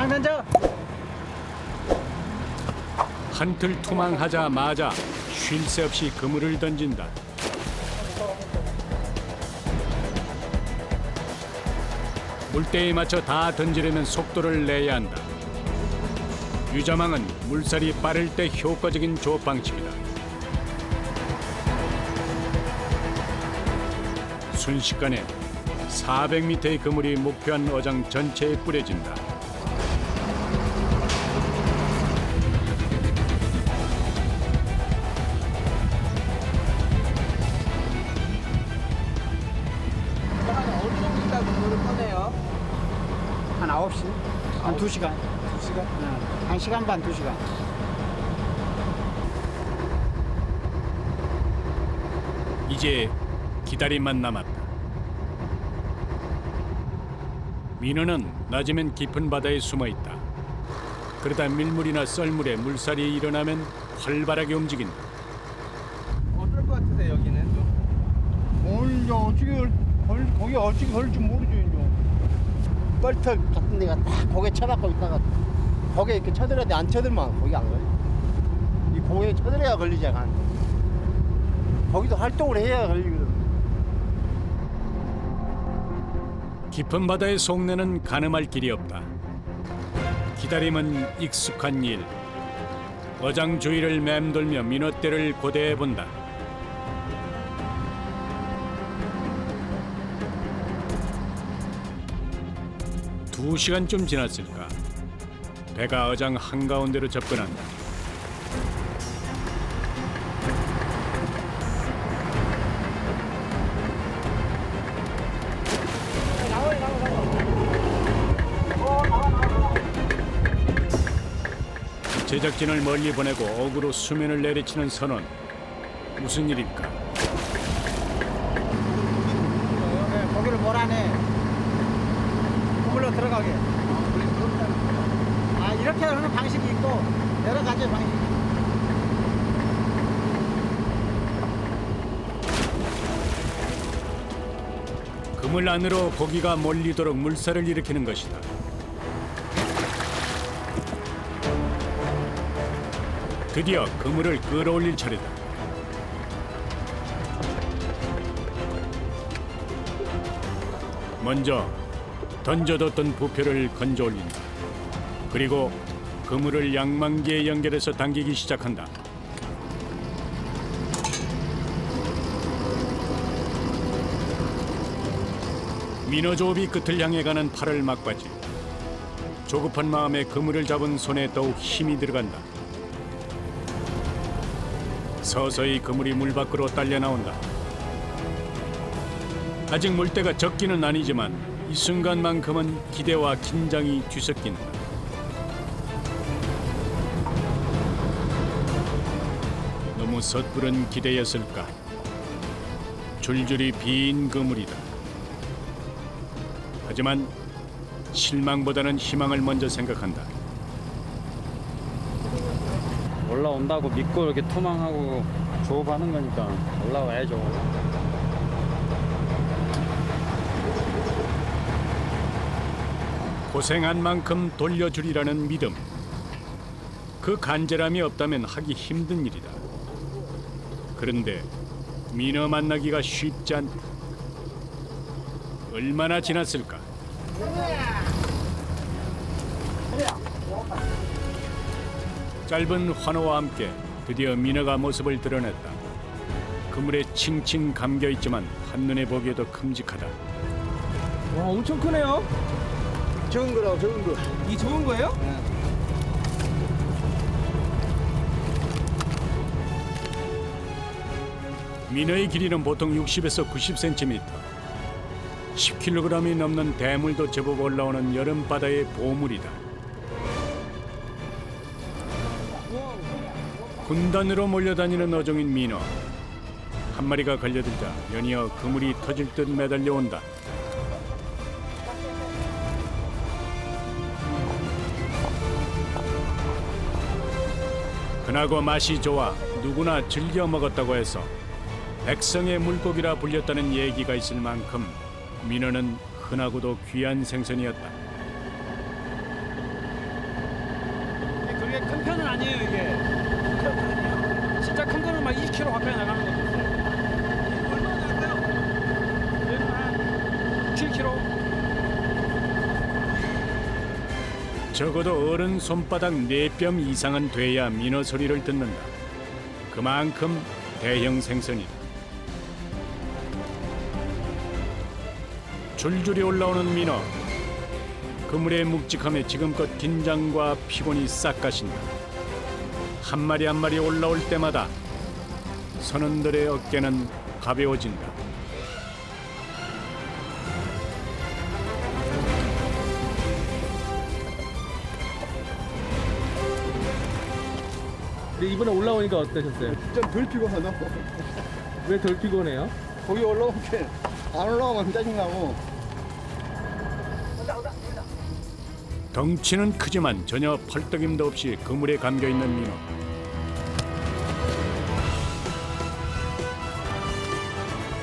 면접. 한틀 투망하자마자 쉴 새 없이 그물을 던진다. 물때에 맞춰 다 던지려면 속도를 내야 한다. 유자망은 물살이 빠를 때 효과적인 조업 방식이다. 순식간에 400m의 그물이 목표한 어장 전체에 뿌려진다. 어느 정도 있다 그물을 꺼내요? 한 9시? 한 2시간? 2시간? 1시간 반, 2시간. 이제 기다림만 남았다. 민어는 낮이면 깊은 바다에 숨어 있다. 그러다 밀물이나 썰물에 물살이 일어나면 활발하게 움직인다. 어떨 것 같으세요 여기는 좀? 오늘 이제 거기 어떻게 걸릴지 모르죠, 이제. 뻘털 같은 데가 딱 고개 쳐박고 있다가 고개 이렇게 쳐들어야 돼. 안 쳐들면 거기 안 걸려. 이 고개 쳐들어야 걸리지, 간. 거기도 활동을 해야 걸리거든. 깊은 바다의 속내는 가늠할 길이 없다. 기다림은 익숙한 일. 어장 주위를 맴돌며 민어떼를 고대해 본다. 두 시간쯤 지났을까. 배가 어장 한가운데로 접근한다. 제작진을 멀리 보내고 어그로 수면을 내리치는 선원. 무슨 일일까? 네, 거기를 몰아내. 그물로 들어가게. 아, 이렇게 하는 방식이 있고 여러 가지 방식이 있고. 그물 안으로 고기가 몰리도록 물살을 일으키는 것이다. 드디어 그물을 끌어올릴 차례다. 먼저 던져뒀던 부표를 건져 올린다. 그리고 그물을 양망기에 연결해서 당기기 시작한다. 민어조업이 끝을 향해 가는 팔을 막바지. 조급한 마음에 그물을 잡은 손에 더욱 힘이 들어간다. 서서히 그물이 물 밖으로 딸려 나온다. 아직 물때가 적기는 아니지만 이 순간만큼은 기대와 긴장이 뒤섞인다. 너무 섣부른 기대였을까? 줄줄이 빈 그물이다. 하지만 실망보다는 희망을 먼저 생각한다. 올라온다고 믿고 이렇게 투망하고 조업하는 거니까 올라와야죠. 고생한 만큼 돌려주리라는 믿음. 그 간절함이 없다면 하기 힘든 일이다. 그런데 민어 만나기가 쉽지 않다. 얼마나 지났을까? 짧은 환호와 함께 드디어 민어가 모습을 드러냈다. 그물에 칭칭 감겨있지만 한눈에 보기에도 큼직하다. 와 엄청 크네요. 적은 거라고, 적은 거. 이 좋은 거예요? 민어의 길이는 보통 60에서 90cm. 10kg이 넘는 대물도 제법 올라오는 여름바다의 보물이다. 군단으로 몰려다니는 어종인 민어. 한 마리가 걸려들자 연이어 그물이 터질 듯 매달려 온다. 흔하고 맛이 좋아 누구나 즐겨 먹었다고 해서 백성의 물고기라 불렸다는 얘기가 있을 만큼 민어는 흔하고도 귀한 생선이었다. 이게 큰 편은 아니에요 이게. 진짜 큰 거는 막 20kg 가까이 나가는 것도 있어요. 얼마나 할까요? 얘는 한 7kg. 적어도 어른 손바닥 4뼘 이상은 돼야 민어 소리를 듣는다. 그만큼 대형 생선이다. 줄줄이 올라오는 민어. 그물의 묵직함에 지금껏 긴장과 피곤이 싹 가신다. 한 마리 한 마리 올라올 때마다 선원들의 어깨는 가벼워진다. 근데 이번에 올라오니까 어떠셨어요? 좀 덜 피곤하다. 왜 덜 피곤해요? 거기 올라오면 안 올라오면 짜증나고. 덩치는 크지만 전혀 펄떡임도 없이 그물에 감겨있는 민어.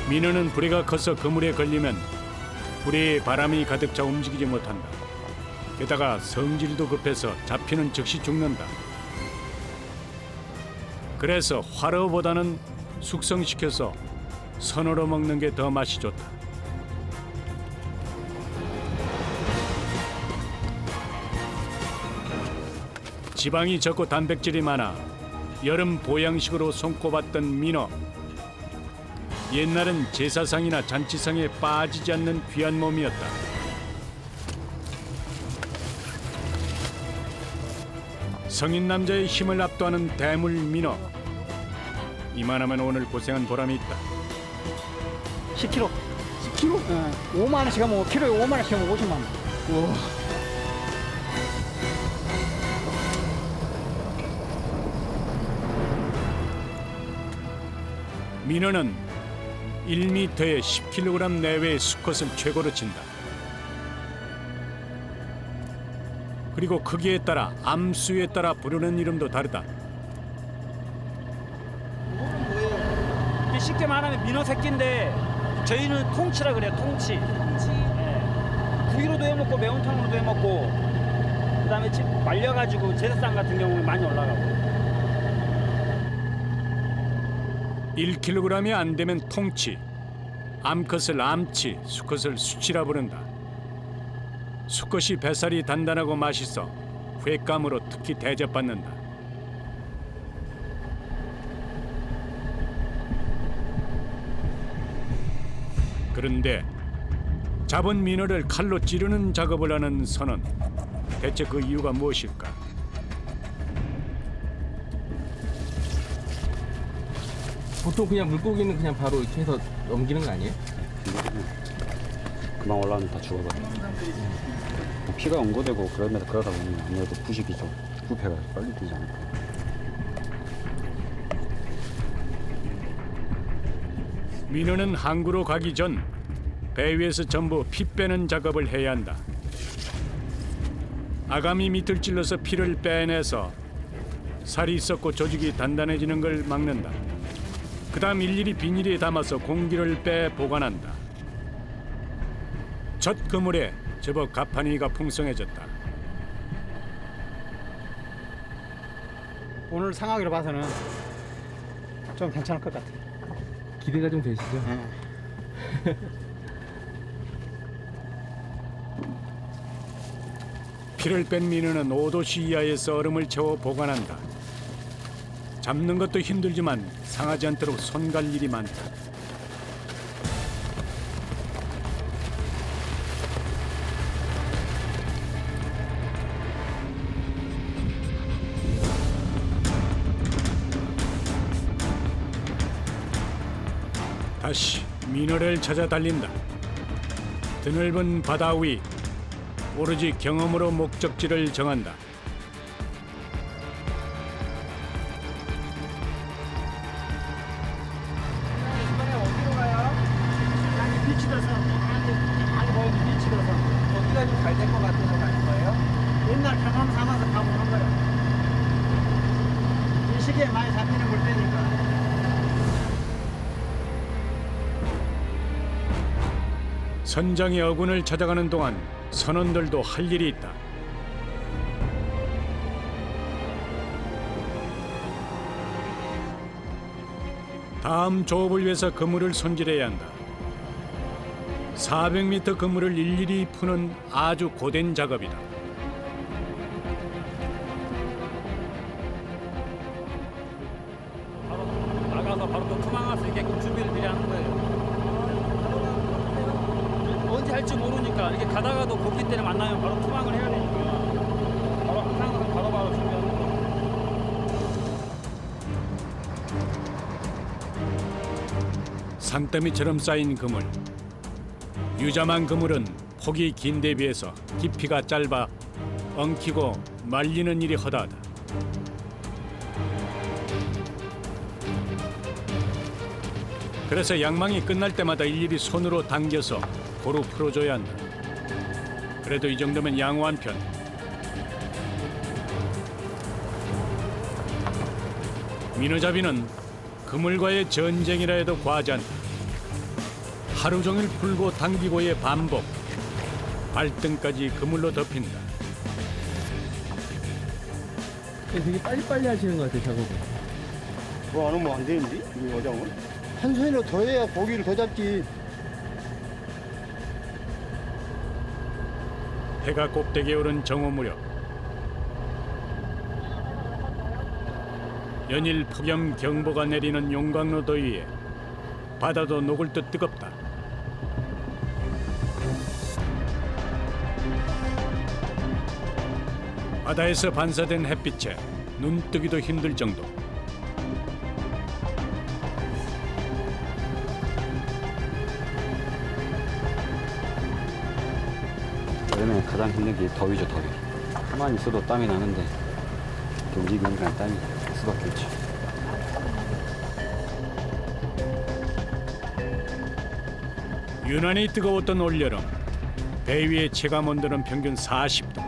민어는 부리가 커서 그물에 걸리면 부리에 바람이 가득 차 움직이지 못한다. 게다가 성질도 급해서 잡히는 즉시 죽는다. 그래서 화로보다는 숙성시켜서 선어로 먹는 게 더 맛이 좋다. 지방이 적고 단백질이 많아 여름 보양식으로 손꼽았던 민어. 옛날엔 제사상이나 잔치상에 빠지지 않는 귀한 몸이었다. 성인 남자의 힘을 압도하는 대물 민어. 이만하면 오늘 고생한 보람이 있다. 10kg. 10kg? 5만 원씩 하면 5kg에 5만 원씩 하면 50만 원. 민어는 1m에 10kg 내외의 수컷을 최고로 친다. 그리고 크기에 따라 암수에 따라 부르는 이름도 다르다. 이게 쉽게 말하면 민어 새끼인데 저희는 통치라 그래요. 통치. 예. 구이로도 해먹고 매운탕으로도 해먹고 그다음에 말려가지고 제사상 같은 경우는 많이 올라가고. 1kg이 안 되면 통치, 암컷을 암치, 수컷을 수치라 부른다. 수컷이 뱃살이 단단하고 맛있어 횟감으로 특히 대접받는다. 그런데 잡은 민어를 칼로 찌르는 작업을 하는 선원. 대체 그 이유가 무엇일까? 보통 그냥 물고기는 그냥 바로 이렇게 해서 넘기는 거 아니에요? 금방 올라오면 다 죽어버려. 피가 응고되고 그러다 보면 아무래도 부식이 좀 부패가 빨리 되지 않을까. 민어는 항구로 가기 전 배 위에서 전부 피 빼는 작업을 해야 한다. 아가미 밑을 찔러서 피를 빼내서 살이 썩고 조직이 단단해지는 걸 막는다. 그 다음 일일이 비닐에 담아서 공기를 빼 보관한다. 젖 그물에 제법 가판이가 풍성해졌다. 오늘 상황으로 봐서는 좀 괜찮을 것 같아요. 기대가 좀 되시죠? 피를 뺀 민어는 5도씨 이하에서 얼음을 채워 보관한다. 잡는 것도 힘들지만 상하지 않도록 손 갈 일이 많다. 다시 민어를 찾아 달린다. 드넓은 바다 위 오로지 경험으로 목적지를 정한다. 이번에 어디로 가요? 여기 비치도서, 많이 보이는 비치도서. 어디가 좀 잘 될 것 같아서 가는 거예요? 옛날 경험 삼아서 가보는 거예요. 이 시기에 많이 잡히는 물때니까. 선장의 어군을 찾아가는 동안 선원들도 할 일이 있다. 다음 조업을 위해서 그물을 손질해야 한다. 400m 그물을 일일이 푸는 아주 고된 작업이다. 바로 나가서 바로 또 투망할 수 있게끔 준비를 미리 하는 거예요. 언제 할지 모르니까 이렇게 가다가도 고기 때문에 만나면 바로 투망을 해야 되니까 바로 항상 바로바로 준비하는 거예요. 산더미처럼 쌓인 그물. 유자만 그물은 폭이 긴 데 비해서 깊이가 짧아 엉키고 말리는 일이 허다하다. 그래서 양망이 끝날 때마다 일일이 손으로 당겨서 고루 풀어줘야 한다. 그래도 이 정도면 양호한 편. 민어잡이는 그물과의 전쟁이라 해도 과하지 않다. 하루 종일 풀고 당기고의 반복. 발등까지 그물로 덮인다. 되게 빨리빨리 하시는 것 같아요, 작업을. 뭐 안 하면 안 되는데? 이 어장은? 한 손으로 더 해야 고기를 더 잡지. 해가 꼭대기에 오른 정오 무렵 연일 폭염 경보가 내리는 용광로 더위에 바다도 녹을 듯 뜨겁다. 바다에서 반사된 햇빛에 눈뜨기도 힘들 정도. 여름에 가장 힘든 게 더위죠, 더위. 가만히 있어도 땀이 나는데 이렇게 움직이니까 땀이 날 수밖에 없죠. 유난히 뜨거웠던 올여름. 배 위의 체감 온도는 평균 40도.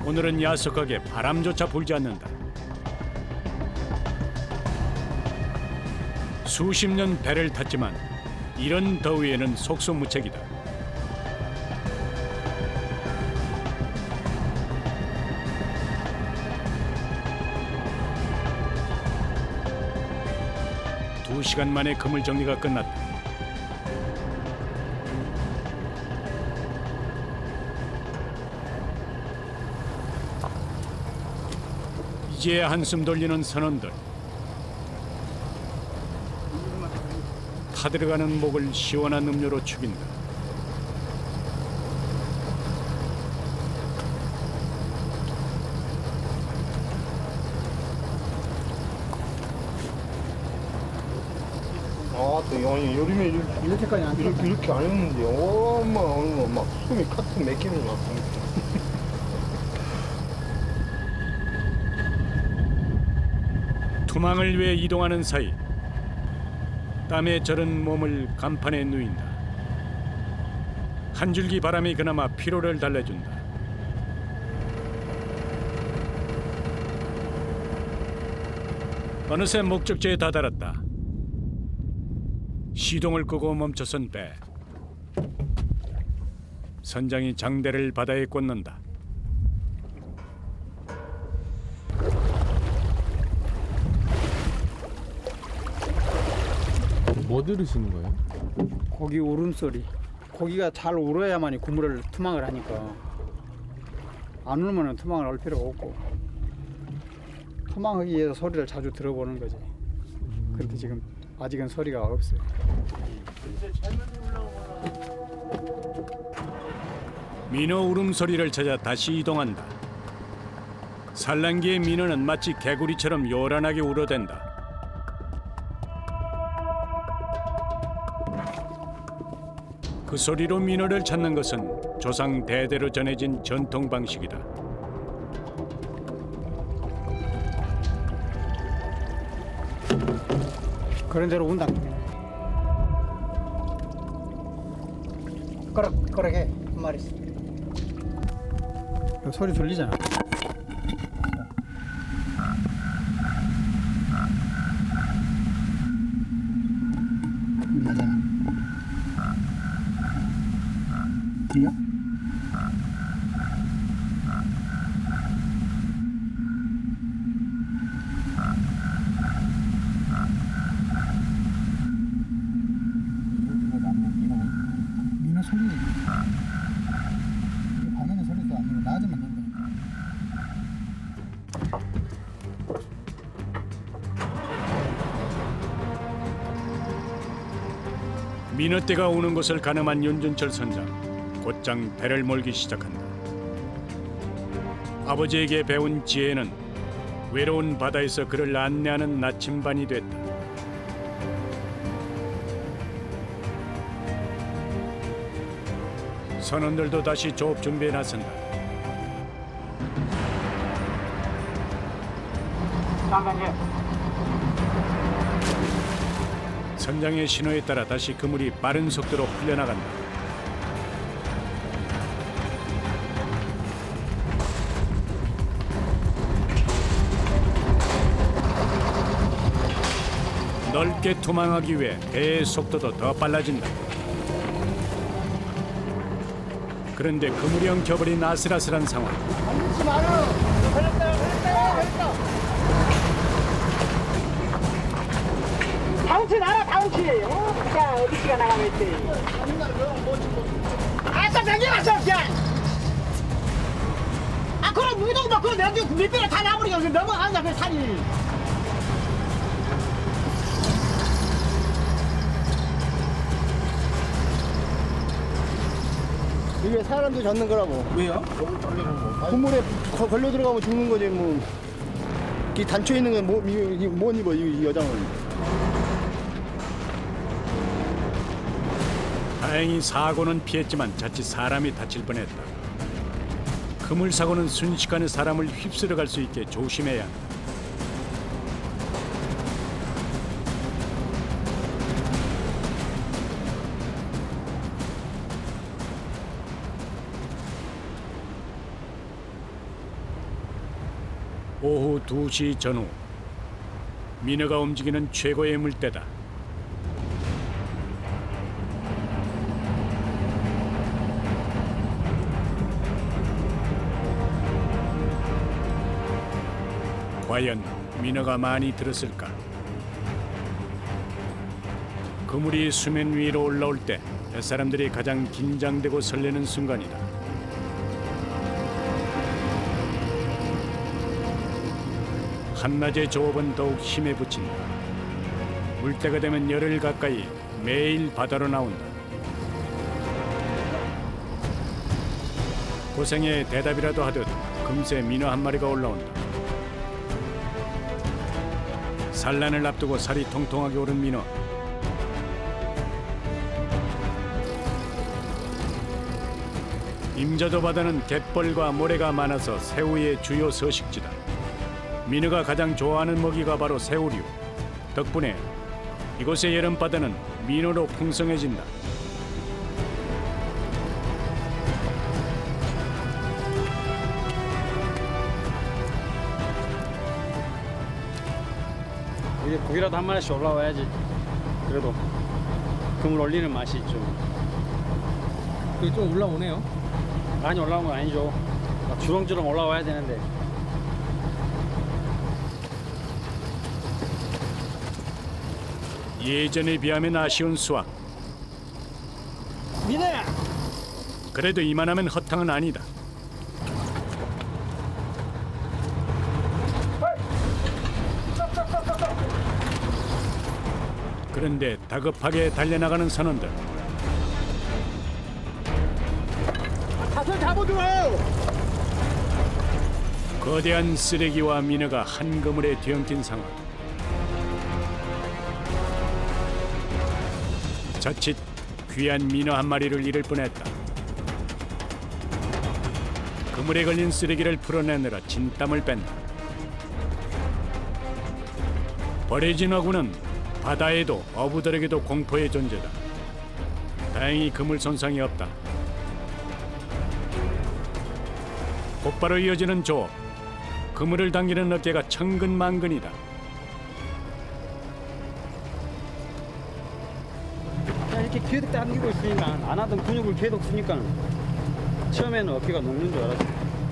오늘은 야속하게 바람조차 불지 않는다. 수십 년 배를 탔지만 이런 더위에는 속수무책이다. 두 시간 만에 그물 정리가 끝났다. 이제야 한숨 돌리는 선원들. 타들어가는 목을 시원한 음료로 죽인다. 아, 또 아니 여름에 이렇게까지 안 이렇게 안 했는데 엄마 막 숨이 카트 맥히는 것 같아. 투망을 위해 이동하는 사이 땀에 절은 몸을 간판에 누인다. 한 줄기 바람이 그나마 피로를 달래준다. 어느새 목적지에 다다랐다. 시동을 끄고 멈춰선 배. 선장이 장대를 바다에 꽂는다. 뭐 들으시는 거예요? 고기 울음소리. 고기가 잘 울어야만이 그물을 투망을 하니까 안 울면은 투망을 할 필요가 없고 투망하기 위해서 소리를 자주 들어보는 거지. 그런데 지금 아직은 소리가 없어요. 민어 울음소리를 찾아 다시 이동한다. 산란기의 민어는 마치 개구리처럼 요란하게 울어댄다. 그 소리로 민어를 찾는 것은 조상 대대로 전해진 전통 방식이다. 그런 대로 운다. 꺼락꺼락해 한 마리씩. 소리 들리잖아. 맞아. 들려? 민어떼가 오는 곳을 가늠한 윤준철 선장. 곧장 배를 몰기 시작한다. 아버지에게 배운 지혜는 외로운 바다에서 그를 안내하는 나침반이 됐다. 선원들도 다시 조업 준비에 나선다. 선장의 신호에 따라 다시 그물이 빠른 속도로 풀려나간다. 넓게 투망하기 위해 배의 속도도 더 빨라진다. 그런데 그물이 엉켜버린 아슬아슬한 상황. 앉지 마라. 걸렸다. 당치 나라 당치. 야 어디가 나가면 있지. 아싸 저기 가서 야. 아 그럼 무동 막 그거 내가 밑배를 다 나버리고 넘어가냐 그 산이. 이게 사람도 잡는 거라고. 왜요? 그물에 걸려 들어가면 죽는 거지 뭐. 이 단초에 있는 건 못 입어 이 여장은. 다행히 사고는 피했지만 자칫 사람이 다칠 뻔했다. 그물 사고는 순식간에 사람을 휩쓸어 갈 수 있게 조심해야 한다. 오후 2시 전후 민어가 움직이는 최고의 물때다. 과연 민어가 많이 들었을까? 그물이 수면 위로 올라올 때 뱃사람들이 가장 긴장되고 설레는 순간이다. 한낮의 조업은 더욱 힘에 부친다. 물때가 되면 열흘 가까이 매일 바다로 나온다. 고생에 대답이라도 하듯 금세 민어 한 마리가 올라온다. 산란을 앞두고 살이 통통하게 오른 민어. 임자도 바다는 갯벌과 모래가 많아서 새우의 주요 서식지다. 민어가 가장 좋아하는 먹이가 바로 새우류. 덕분에 이곳의 여름바다는 민어로 풍성해진다. 이게 고기라도 한 마리씩 올라와야지. 그래도 그물 올리는 맛이 있죠. 그게 좀 올라오네요. 많이 올라온 건 아니죠. 막 주렁주렁 올라와야 되는데. 예전에 비하면 아쉬운 수확. 민호야. 그래도 이만하면 허탕은 아니다. 그런데 다급하게 달려나가는 선원들. 가서 잡아줘. 거대한 쓰레기와 민어가 한 그물에 뒤엉킨 상황. 자칫 귀한 민어 한 마리를 잃을 뻔했다. 그물에 걸린 쓰레기를 풀어내느라 진땀을 뺀다. 버려진 어구는 바다에도 어부들에게도 공포의 존재다. 다행히 그물 손상이 없다. 곧바로 이어지는 조업. 그물을 당기는 어깨가 천근만근이다. 이렇게 계속 당기고 있으니까 안 하던 근육을 계속 쓰니까 처음에는 어깨가 녹는 줄 알았지.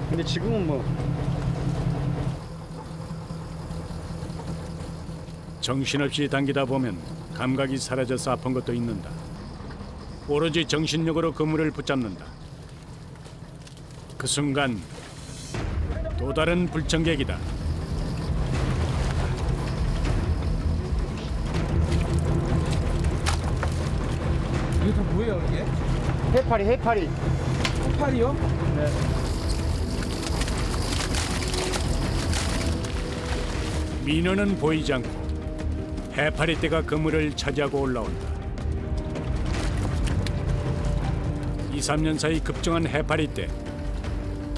근데 지금은 뭐 정신없이 당기다 보면 감각이 사라져서 아픈 것도 있는다. 오로지 정신력으로 그물을 붙잡는다. 그 순간 또 다른 불청객이다. 이거 다 뭐예요 이게? 해파리 해파리. 팔이요? 민어는 보이지 않고 해파리떼가 그물을 차지하고 올라온다. 2, 3년 사이 급증한 해파리떼.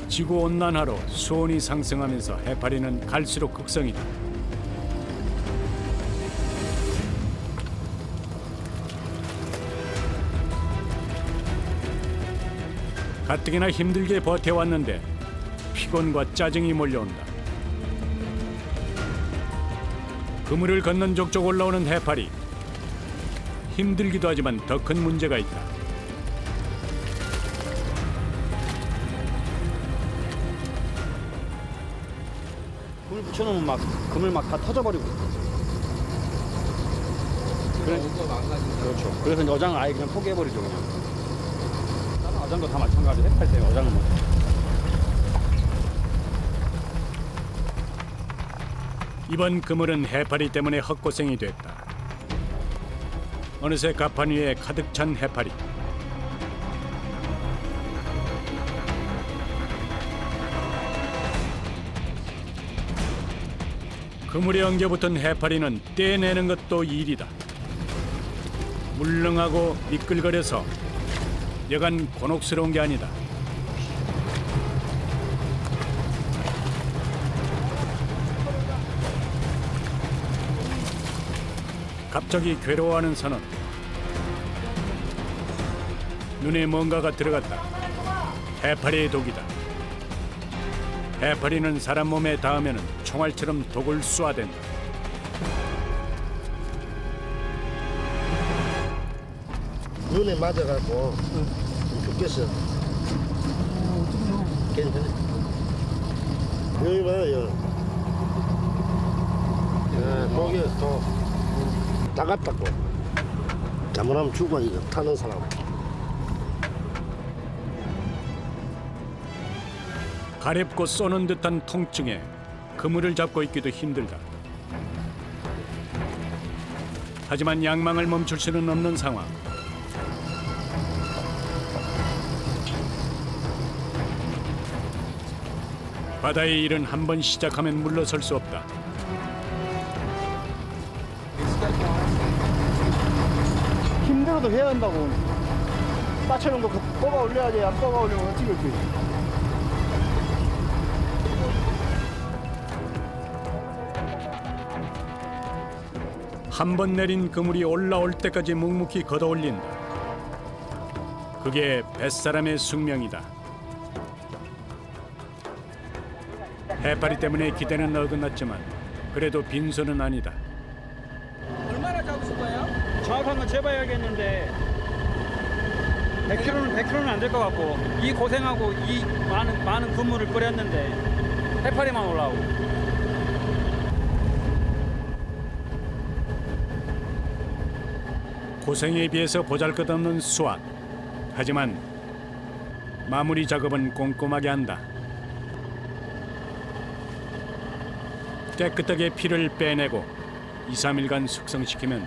지구온난화로 수온이 상승하면서 해파리는 갈수록 극성이다. 가뜩이나 힘들게 버텨왔는데 피곤과 짜증이 몰려온다. 그물을 건넌 족족 올라오는 해파리. 힘들기도 하지만 더 큰 문제가 있다. 물 붙여놓으면 막 그물 막 다 터져버리고. 그렇죠. 그래서 이제 어장을 아예 그냥 포기해버리죠 그냥. 다른 어장도 다 마찬가지. 해파리떼 어장은 뭐. 이번 그물은 해파리 때문에 헛고생이 됐다. 어느새 갑판 위에 가득 찬 해파리. 그물에 엉겨붙은 해파리는 떼내는 것도 일이다. 물렁하고 미끌거려서 여간 곤혹스러운 게 아니다. 갑자기 괴로워하는 선원. 눈에 뭔가가 들어갔다. 해파리의 독이다. 해파리는 사람 몸에 닿으면 총알처럼 독을 쏘아댄다. 눈에 맞아갖고 죽겠어. 괜찮아. 여기 봐요. 독이 또 따갑다고. 잘못하면 죽어 이거 타는 사람. 가렵고 쏘는 듯한 통증에 그물을 잡고 있기도 힘들다. 하지만 양망을 멈출 수는 없는 상황. 바다의 일은 한 번 시작하면 물러설 수 없다. 힘들어도 해야 한다고. 빠쳐놓은 거 뽑아 올려야지. 안 뽑아 올리면 어떻게 할 거야. 한 번 내린 그물이 올라올 때까지 묵묵히 걷어올린다. 그게 뱃사람의 숙명이다. 해파리 때문에 기대는 어긋났지만 그래도 빈손은 아니다. 얼마나 잡으실 거예요? 정확한 건 재봐야겠는데 100kg는 안 될 것 같고 이 고생하고 이 많은 그물을 끓였는데 해파리만 올라오고. 고생에 비해서 보잘것없는 수확. 하지만 마무리 작업은 꼼꼼하게 한다. 깨끗하게 피를 빼내고 2, 3일간 숙성시키면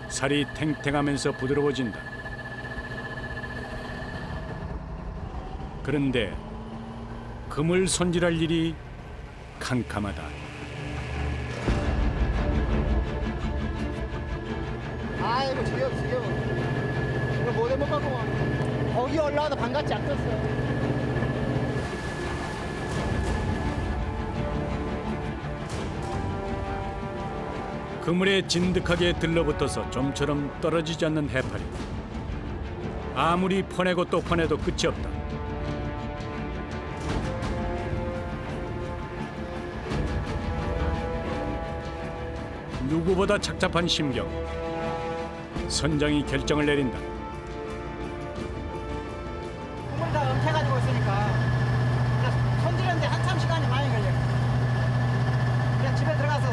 살이 탱탱하면서 부드러워진다. 그런데 금을 손질할 일이 캄캄하다. 아이고 지겨워. 이거 못 해먹겠구만. 거기 올라와도 반갑지 않겠어. 그물에 진득하게 들러붙어서 좀처럼 떨어지지 않는 해파리. 아무리 퍼내고 또 퍼내도 끝이 없다. 누구보다 착잡한 심경. 선장이 결정을 내린다. 그물 다 엉켜가지고 있으니까 그냥 손질하는데 한참 시간이 많이 걸려. 그냥 집에 들어가서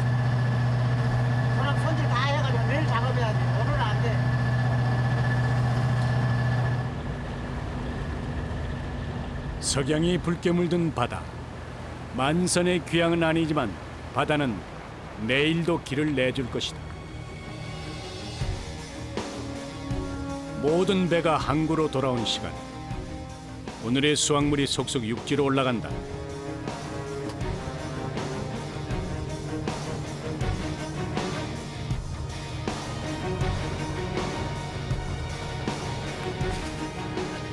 저랑 손질 다 해가지고 내일 작업해야지. 오늘은 안 돼. 석양이 붉게 물든 바다. 만선의 귀향은 아니지만 바다는 내일도 길을 내줄 것이다. 모든 배가 항구로 돌아온 시간. 오늘의 수확물이 속속 육지로 올라간다.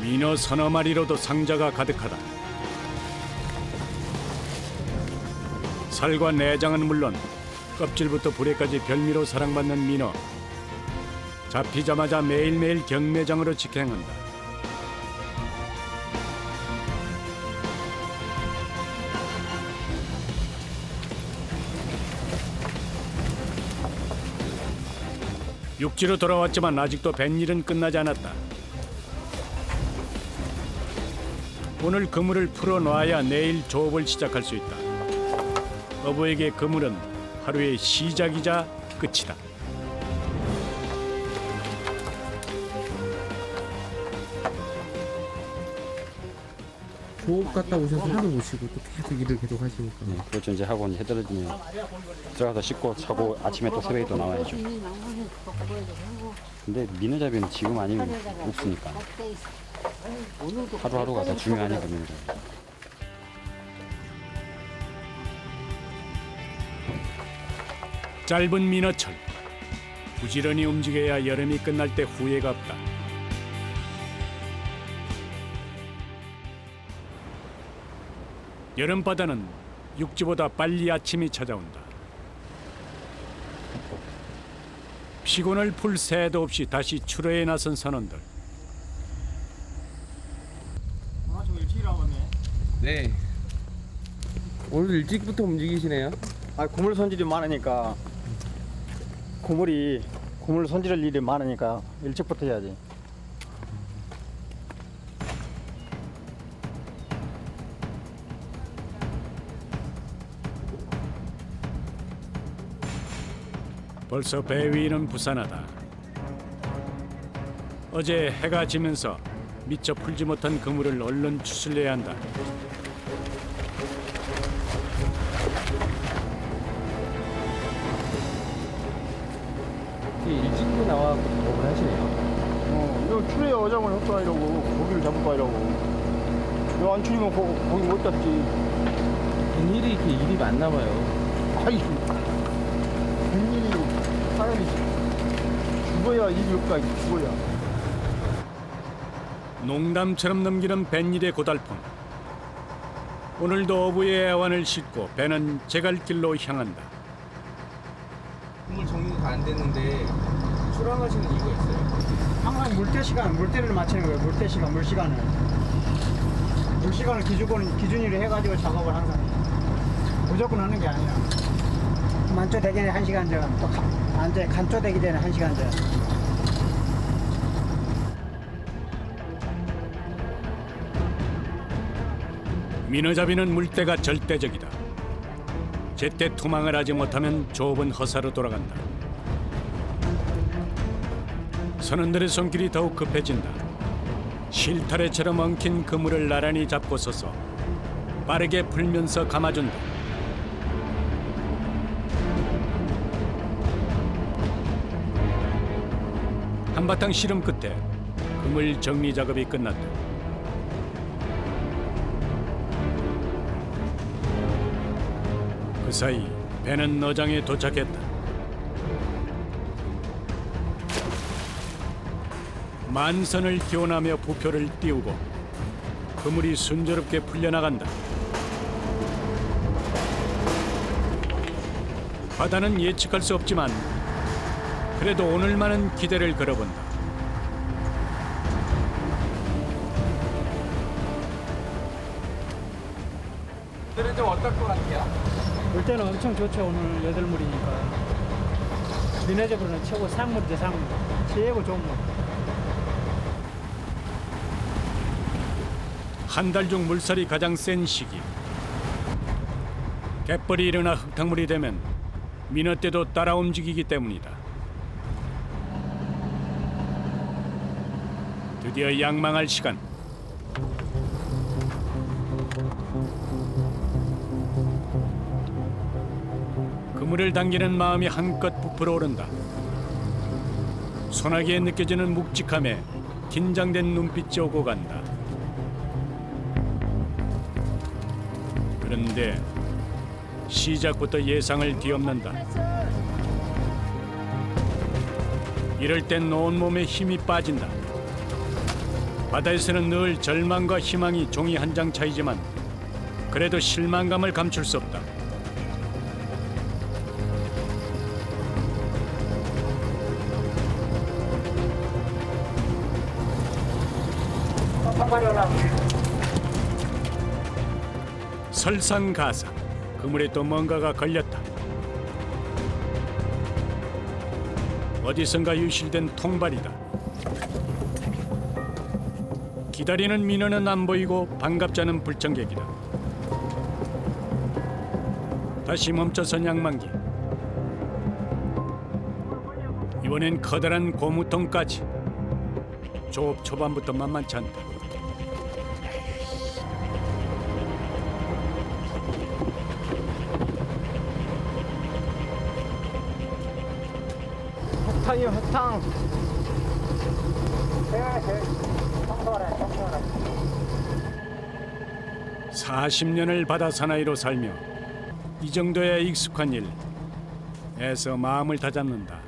민어 서너 마리로도 상자가 가득하다. 살과 내장은 물론 껍질부터 부레까지 별미로 사랑받는 민어. 잡히자마자 매일매일 경매장으로 직행한다. 육지로 돌아왔지만 아직도 뱃일은 끝나지 않았다. 오늘 그물을 풀어놔야 내일 조업을 시작할 수 있다. 어부에게 그물은 하루의 시작이자 끝이다. 조업 갔다 오셔서 하루 오시고 또 계속 일을 계속 하시니까. 네, 그렇죠. 이제 하고 이제 해떨어지면 들어가서 씻고 자고 아침에 또 새벽에 또 나와야죠. 근데 민어잡이는 지금 아니면 없으니까 하루하루가 다 중요하니까 민어잡이. 짧은 민어철. 부지런히 움직여야 여름이 끝날 때 후회가 없다. 여름바다는 육지보다 빨리 아침이 찾아온다. 피곤을 풀 새도 없이 다시 출어에 나선 선원들. 네. 오늘 일찍부터 움직이시네요. 아, 고물 손질이 많으니까 고물 손질할 일이 많으니까 일찍부터 해야지. 벌써 배 위는 부산하다. 어제 해가 지면서 미처 풀지 못한 그물을 얼른 추슬려야 한다. 일찍도 나와서 조업을 하시네요. 이거 추리에 어장을 헛다 이러고 고기를 잡을까 이러고 이거 안 추리면 고기 못 잡지. 웬일이 이렇게 일이 많나 봐요. 아이 웬일이 사람이 죽어야 일이 없다 죽어야. 농담처럼 넘기는 뱃일의 고달픔. 오늘도 어부의 애완을 싣고 배는 제갈길로 향한다. 그물 정리가 안 됐는데 출항하시는 이유가 있어요? 항상 물때를 맞추는 거예요. 물시간을 기준으로 해가지고 작업을 항상 해요. 무조건 하는 게 아니라 만조되기 전에 1시간 전, 또 간조되기 전에 1시간 전. 민어잡이는 물때가 절대적이다. 제때 투망을 하지 못하면 조업은 허사로 돌아간다. 선원들의 손길이 더욱 급해진다. 실타래처럼 엉킨 그물을 나란히 잡고 서서 빠르게 풀면서 감아준다. 한바탕 씨름 끝에 그물 정리 작업이 끝났다. 그 사이 배는 어장에 도착했다. 만선을 기원하며 부표를 띄우고 그물이 순조롭게 풀려나간다. 바다는 예측할 수 없지만 그래도 오늘만은 기대를 걸어본다. 오늘은 좀 어떨 것 같아요? 볼 때는 엄청 좋죠. 오늘 여덟물이니까. 민어잡이로는 최고 상물이죠. 상물. 최고 좋은 물. 한 달 중 물살이 가장 센 시기. 갯벌이 일어나 흙탕물이 되면 민어떼도 따라 움직이기 때문이다. 드디어 양망할 시간. 그물을 당기는 마음이 한껏 부풀어 오른다. 소나기에 느껴지는 묵직함에 긴장된 눈빛이 오고 간다. 그런데 시작부터 예상을 뒤엎는다. 이럴 땐 온몸에 힘이 빠진다. 바다에서는 늘 절망과 희망이 종이 한 장 차이지만 그래도 실망감을 감출 수 없다. 설상가상, 그물에 또 뭔가가 걸렸다. 어디선가 유실된 통발이다. 기다리는 민어는 안 보이고 반갑지 않은 불청객이다. 다시 멈춰선 양만기. 이번엔 커다란 고무통까지. 조업 초반부터 만만치 않다. 흑탕이요, 흑탕. 청소하라, 청소하라. 40년을 바다 사나이로 살며 이 정도야 익숙한 일. 애써 마음을 다잡는다.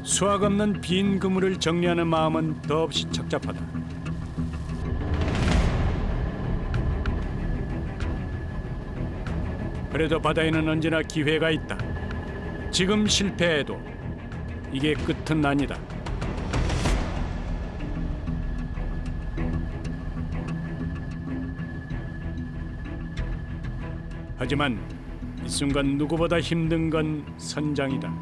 수확 없는 빈 그물을 정리하는 마음은 더없이 착잡하다. 그래도 바다에는 언제나 기회가 있다. 지금 실패해도 이게 끝은 아니다. 하지만 이 순간 누구보다 힘든 건 선장이다. 안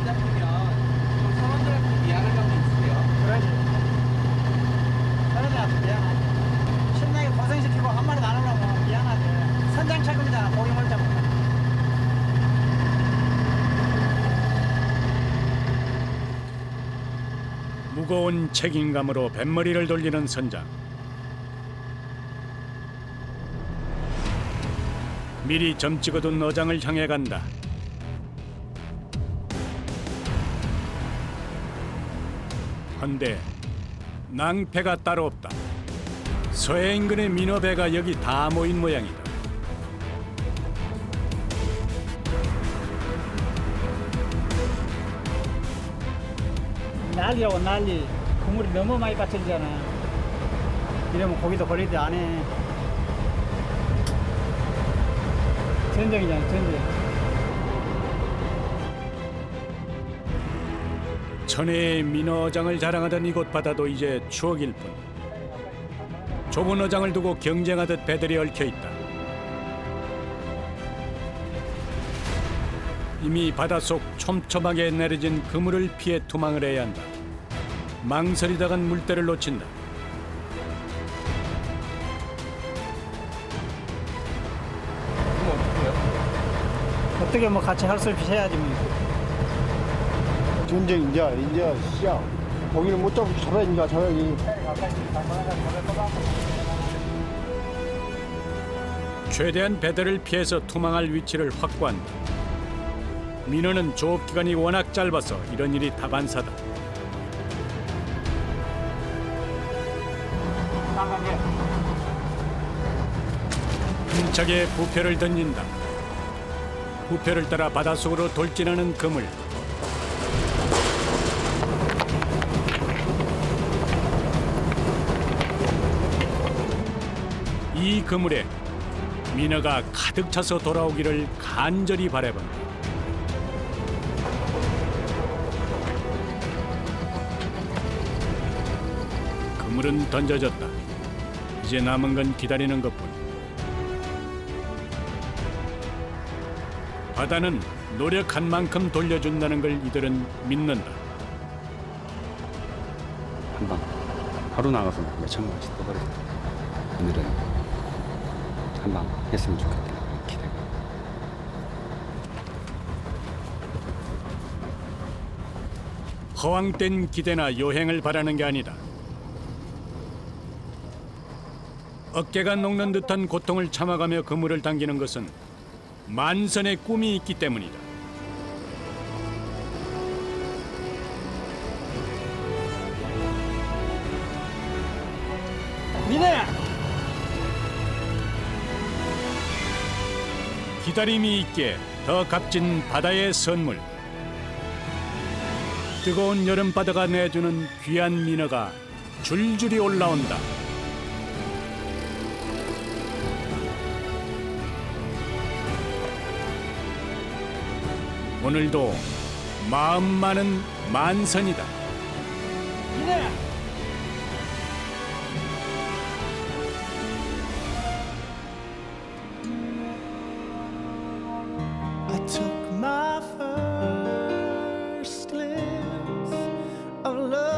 잡히면 좀 선원들한테 미안한 점도 있으세요? 그러지. 사람들한테 미안하지. 신나게 고생시키고 한 마리 나누려면 미안하지. 선장 책임이잖아, 고기 멀자 보면. 무거운 책임감으로 뱃머리를 돌리는 선장. 미리 점 찍어둔 어장을 향해 간다. 헌데 낭패가 따로 없다. 서해 인근의 민어배가 여기 다 모인 모양이다. 난리라고 난리. 국물이 너무 많이 빠뜨리잖아. 이러면 고기도 걸리지 안 해. 전쟁이잖아, 전쟁. 천혜의 민어장을 자랑하던 이곳 바다도 이제 추억일 뿐. 좁은 어장을 두고 경쟁하듯 배들이 얽혀있다. 이미 바닷속 촘촘하게 내려진 그물을 피해 투망을 해야 한다. 망설이다간 물때를 놓친다. 어떻게 뭐 같이 할 수 없이 해야지 뭐. 전쟁 이제 시작. 고기를 못 잡고 잡아야니까 잡아야지. 최대한 배들을 피해서 투망할 위치를 확보한다. 민어는 조업 기간이 워낙 짧아서 이런 일이 다반사다. 힘차게 부표를 던진다. 부표를 따라 바닷속으로 돌진하는 그물. 이 그물에 민어가 가득 차서 돌아오기를 간절히 바라본다. 그물은 던져졌다. 이제 남은 건 기다리는 것뿐. 바다는 노력한 만큼 돌려준다는 걸 이들은 믿는다. 한방 하루 나가서 몇천 원씩 떠버려. 오늘은 한방 했으면 좋겠다. 기대. 허황된 기대나 요행을 바라는 게 아니다. 어깨가 녹는 듯한 고통을 참아가며 그물을 당기는 것은 만선의 꿈이 있기 때문이다. 민호야! 기다림이 있게 더 값진 바다의 선물. 뜨거운 여름바다가 내주는 귀한 민어가 줄줄이 올라온다. 오늘도 마음 많은 만선이다. 민호야! I took my first glimpse of love.